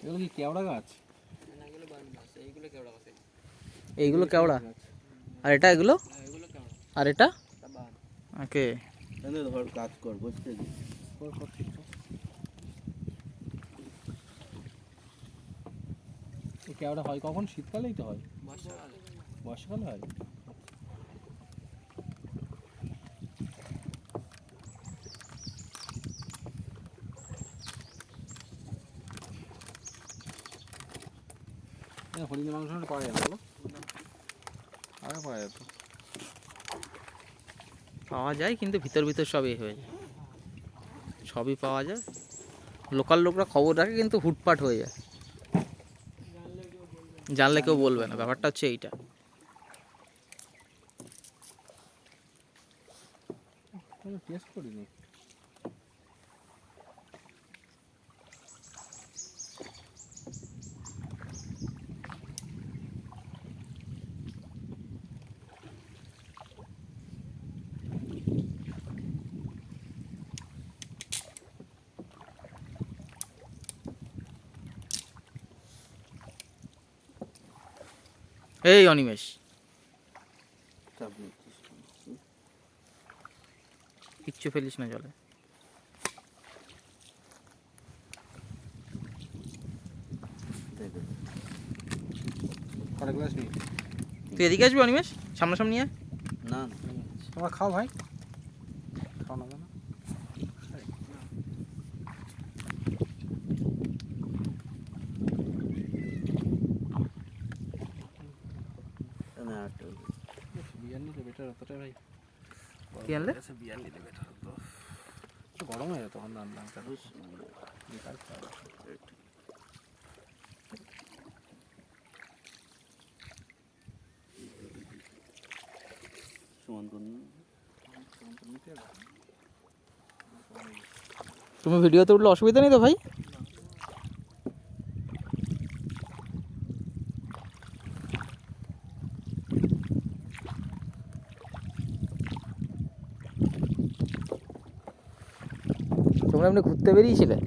এগুলো কি কেওড়া গাছ? এইগুলো কেওড়া, আর এটা এগুলো, আর এটা ওকে। ধর কাজ কর, বুঝতে এই কেওড়া হয় কখন? শীতকালেই তো হয়, বর্ষাকালে হয়। হরিণের মাংস পাওয়া যায় বলো? আগে পাওয়া যেত। পাওয়া যায় কিন্তু ভিতর ভিতর সবই হয়ে যায়, সবই পাওয়া যায়। লোকাল লোকরা খবর রাখে কিন্তু হুটপাট হয়ে যায়, জানলে কেউ বলবে না, ব্যাপারটা হচ্ছে এইটা। টেস্ট করিনি। এই অনিমেষ, কিচ্ছু ফেলিস না জলে। কটা গ্লাস নিই? তুই এদিকে আসবি অনিমেষ, সামনাসামনি আয়। না তোমরা খাও ভাই, খাও না কেন? বিয়ার নিলে বেটার হতো রে ভাই। কি আনলে? বিয়ার নিলে বেটার হতো, গরম হয়ে যেত তখন রান্না। তুমি ভিডিওতে উঠলে অসুবিধা নেই তো ভাই? তোমরা এমনি ঘুরতে বেরিয়েছিলে?